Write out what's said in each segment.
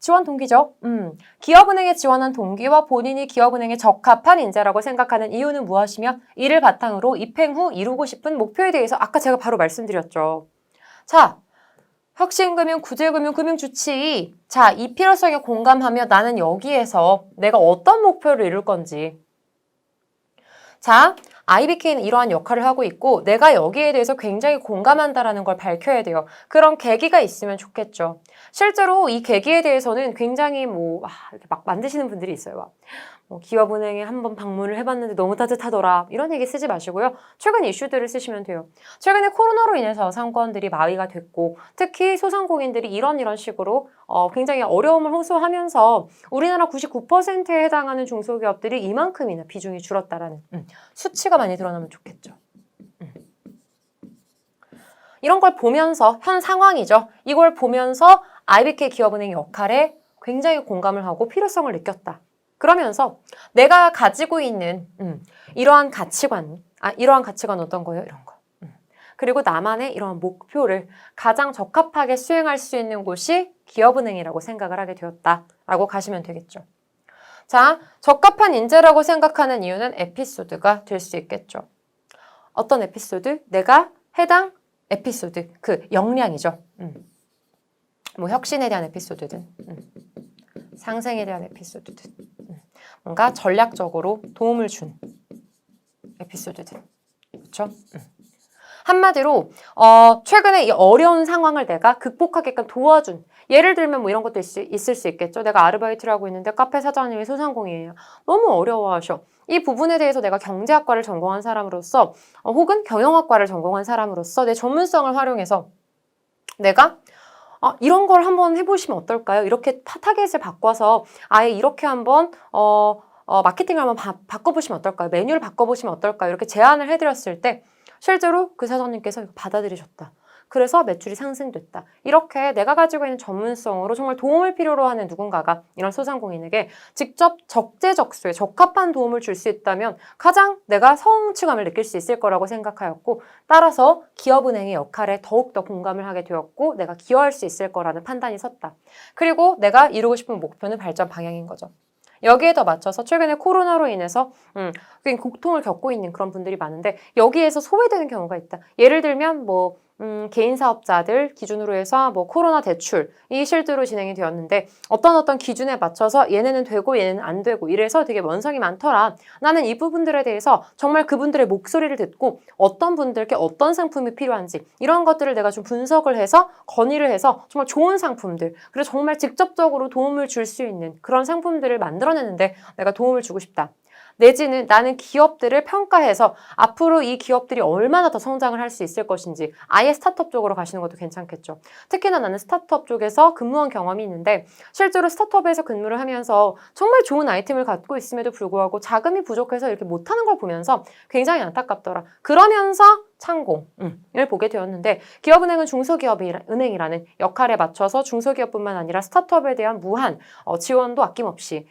지원 동기죠. 기업은행에 지원한 동기와 본인이 기업은행에 적합한 인재라고 생각하는 이유는 무엇이며 이를 바탕으로 입행 후 이루고 싶은 목표에 대해서 아까 제가 바로 말씀드렸죠. 자, 혁신금융, 구제금융, 금융주치. 자, 이 필요성에 공감하며 나는 여기에서 내가 어떤 목표를 이룰 건지. 자, IBK는 이러한 역할을 하고 있고 내가 여기에 대해서 굉장히 공감한다라는 걸 밝혀야 돼요. 그런 계기가 있으면 좋겠죠. 실제로 이 계기에 대해서는 굉장히 이렇게 막 만드시는 분들이 있어요. 기업은행에 한번 방문을 해봤는데 너무 따뜻하더라. 이런 얘기 쓰지 마시고요. 최근 이슈들을 쓰시면 돼요. 최근에 코로나로 인해서 상권들이 마비가 됐고 특히 소상공인들이 이런 식으로 굉장히 어려움을 호소하면서 우리나라 99%에 해당하는 중소기업들이 이만큼이나 비중이 줄었다라는 수치가 많이 드러나면 좋겠죠. 이런 걸 보면서 현 상황이죠. 이걸 보면서 IBK 기업은행 역할에 굉장히 공감을 하고 필요성을 느꼈다. 그러면서 내가 가지고 있는 이러한 가치관, 이러한 가치관 어떤 거예요? 이런 거. 그리고 나만의 이러한 목표를 가장 적합하게 수행할 수 있는 곳이 기업은행이라고 생각을 하게 되었다라고 가시면 되겠죠. 자, 적합한 인재라고 생각하는 이유는 에피소드가 될 수 있겠죠. 어떤 에피소드? 내가 해당 에피소드, 그 역량이죠. 혁신에 대한 에피소드든 상생에 대한 에피소드든 뭔가 전략적으로 도움을 준 에피소드든 그렇죠? 한마디로 최근에 이 어려운 상황을 내가 극복하게끔 도와준 예를 들면 이런 것도 있을 수 있겠죠. 내가 아르바이트를 하고 있는데 카페 사장님이 소상공인이에요. 너무 어려워하셔. 이 부분에 대해서 내가 경제학과를 전공한 사람으로서 혹은 경영학과를 전공한 사람으로서 내 전문성을 활용해서 내가 이런 걸 한번 해보시면 어떨까요? 이렇게 타겟을 바꿔서 아예 이렇게 한번 마케팅을 한번 바꿔보시면 어떨까요? 메뉴를 바꿔보시면 어떨까요? 이렇게 제안을 해드렸을 때 실제로 그 사장님께서 받아들이셨다. 그래서 매출이 상승됐다. 이렇게 내가 가지고 있는 전문성으로 정말 도움을 필요로 하는 누군가가 이런 소상공인에게 직접 적재적소에 적합한 도움을 줄 수 있다면 가장 내가 성취감을 느낄 수 있을 거라고 생각하였고 따라서 기업은행의 역할에 더욱더 공감을 하게 되었고 내가 기여할 수 있을 거라는 판단이 섰다. 그리고 내가 이루고 싶은 목표는 발전 방향인 거죠. 여기에 더 맞춰서 최근에 코로나로 인해서 고통을 겪고 있는 그런 분들이 많은데 여기에서 소외되는 경우가 있다. 예를 들면 개인 사업자들 기준으로 해서 코로나 대출이 실제로 진행이 되었는데 어떤 기준에 맞춰서 얘네는 되고 얘네는 안 되고 이래서 되게 원성이 많더라. 나는 이 부분들에 대해서 정말 그분들의 목소리를 듣고 어떤 분들께 어떤 상품이 필요한지 이런 것들을 내가 좀 분석을 해서 건의를 해서 정말 좋은 상품들 그리고 정말 직접적으로 도움을 줄 수 있는 그런 상품들을 만들어내는데 내가 도움을 주고 싶다. 내지는 나는 기업들을 평가해서 앞으로 이 기업들이 얼마나 더 성장을 할 수 있을 것인지 아예 스타트업 쪽으로 가시는 것도 괜찮겠죠. 특히나 나는 스타트업 쪽에서 근무한 경험이 있는데 실제로 스타트업에서 근무를 하면서 정말 좋은 아이템을 갖고 있음에도 불구하고 자금이 부족해서 이렇게 못하는 걸 보면서 굉장히 안타깝더라. 그러면서 창공을 보게 되었는데 기업은행은 중소기업은행이라는 역할에 맞춰서 중소기업뿐만 아니라 스타트업에 대한 무한 지원도 아낌없이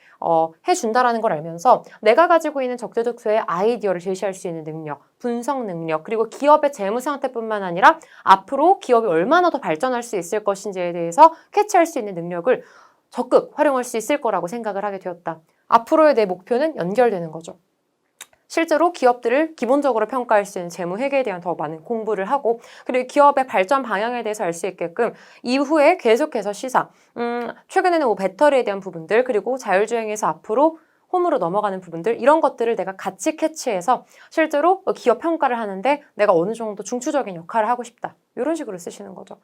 해준다라는 걸 알면서 내가 가지고 있는 적재적소의 아이디어를 제시할 수 있는 능력, 분석 능력, 그리고 기업의 재무 상태뿐만 아니라 앞으로 기업이 얼마나 더 발전할 수 있을 것인지에 대해서 캐치할 수 있는 능력을 적극 활용할 수 있을 거라고 생각을 하게 되었다. 앞으로의 내 목표는 연결되는 거죠. 실제로 기업들을 기본적으로 평가할 수 있는 재무 회계에 대한 더 많은 공부를 하고 그리고 기업의 발전 방향에 대해서 알 수 있게끔 이후에 계속해서 시사 최근에는 배터리에 대한 부분들 그리고 자율주행에서 앞으로 홈으로 넘어가는 부분들 이런 것들을 내가 같이 캐치해서 실제로 기업 평가를 하는데 내가 어느 정도 중추적인 역할을 하고 싶다. 이런 식으로 쓰시는 거죠.